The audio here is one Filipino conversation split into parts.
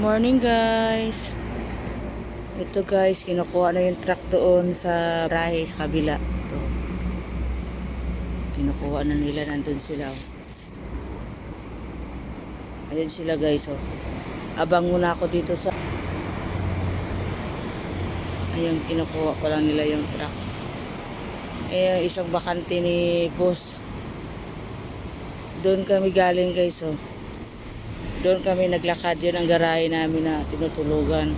Morning guys. Ito guys, kinukuha na yung truck doon sa rahe sa kabila. Ito. Kinukuha na nila, nandun sila. Ayun sila guys, oh. Abang muna ako dito sa ayun, kinukuha pa lang nila yung truck. Eh, isang bakante ni boss. Doon kami galing guys, oh. Doon kami naglakad, yun ang garahe namin na tinutulugan.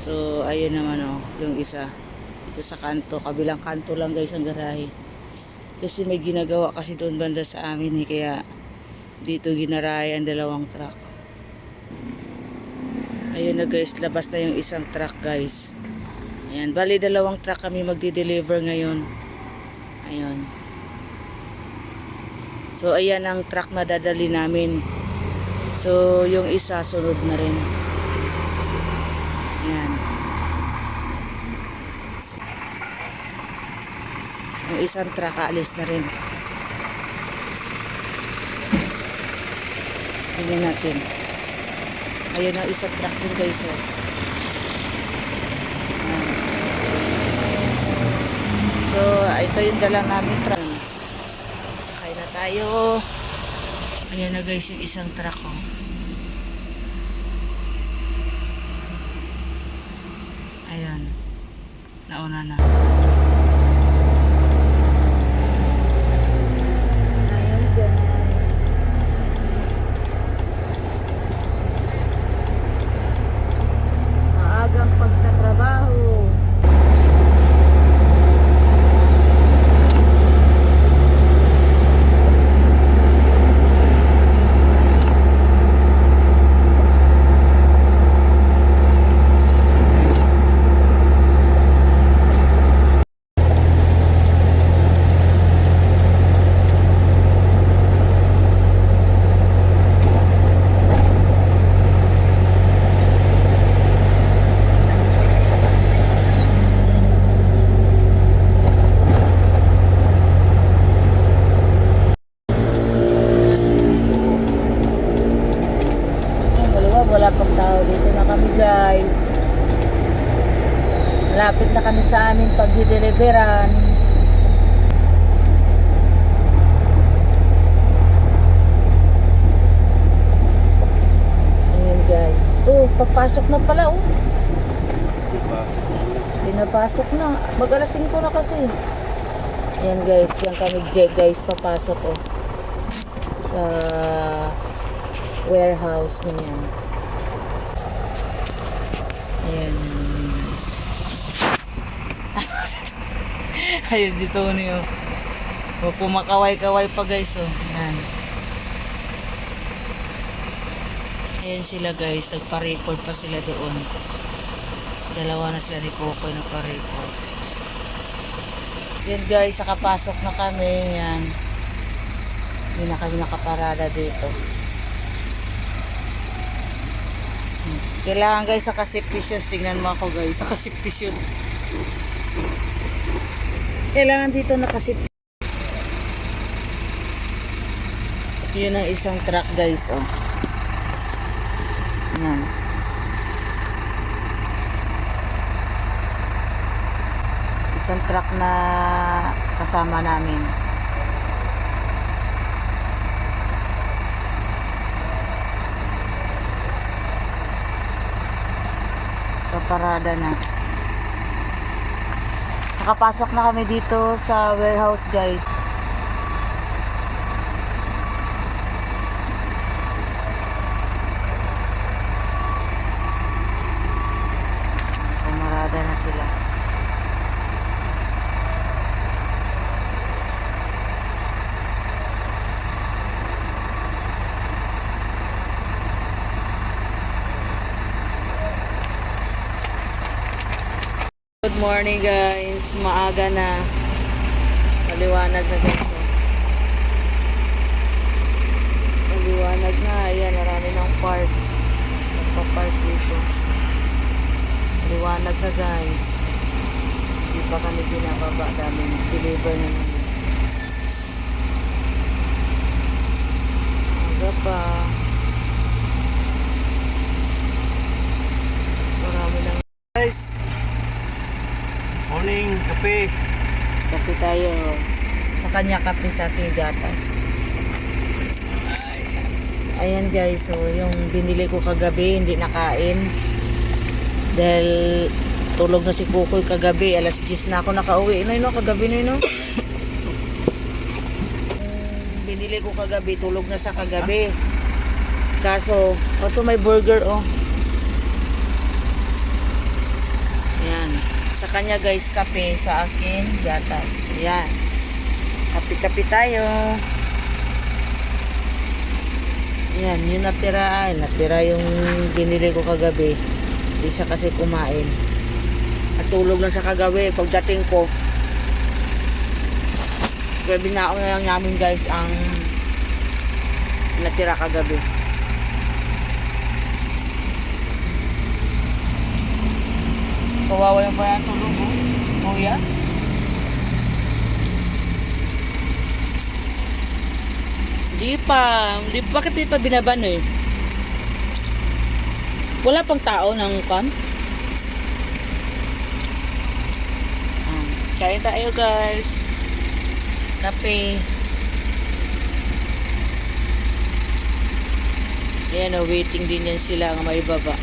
So, ayun naman oh, yung isa. Ito sa kanto, kabilang kanto lang guys ang garahe. Kasi may ginagawa kasi doon banda sa amin eh, kaya dito ginarahe ang dalawang truck. Ayun na guys, labas na yung isang truck guys. Ayan, bali dalawang truck kami magdi-deliver ngayon. Ayun. So, ayan ang truck na dadali namin. So, yung isa sunod na rin. Ayan. Yung isang truck aalis na rin. Tingnan natin. Ayun ang isang truck din guys. Oh. Ayan. So, ito yung dala namin truck. Sakay na tayo. Ayan na guys yung isang truck. Oh. Ayan. Nauna na. Ayan guys. Maagang pagtatrabaho. Wala pang tao, dito na kami guys. Malapit na kami sa aming pagdideliveran. Ayan guys. Oh, papasok na pala oh. Pinapasok na. Mag-alas 5 na kasi. Ayan guys, yan kami guys papasok oh. Sa warehouse na yan. Ayan. Ayun dito niyo. O pumakaway-kaway pa guys oh. Ayan. Ayan sila guys, nagpa-record pa sila doon. Dalawa na sila ni Coco nagpa-record. Ayan guys, nakapasok na kami. Ayan. Hindi na kami nakaparada dito. Kailangan guys sa kasipisius. Tingnan mo ako guys sa kasipisius. Kailangan dito nakasip. Yun ang isang truck guys oh. Ayan. Isang truck na kasama namin. Paparada na. Nakapasok na kami dito sa warehouse guys. Pumarada na sila. Good morning guys, maaga na, maliwanag na guys oh. Maliwanag na, ayan marami ng park, nagpa-park dito, maliwanag na guys, hindi pa kami pinababa, daming deliver na naman, aga pa. guys. Morning, kape. Kape tayo. Sa kanya kape, sa akin gatas. Ayan guys, so yung binili ko kagabi hindi nakain. Dahil tulog na si Kukoy kagabi. Alas 10 na ako nakauwi. Ino, kagabi na ino. Binili ko kagabi, tulog na sa kagabi. Kaso, ito may burger oh. Ayan. Sa kanya guys, kape. Sa akin, gatas. Ayan. Kape-kape tayo. Ayan, yung natira. Ay, natira yung binili ko kagabi. Hindi siya kasi kumain. At tulog lang sa kagabi. Pagdating ko, gabi na ako na lang namin guys ang natira kagabi. Kawawa yung pa yan tulog oh. Kuya. Bakit di pa binaban eh? Wala pang tao ng kan? Kain tayo guys. Kape. Ayan o, waiting din yan sila ang may baba.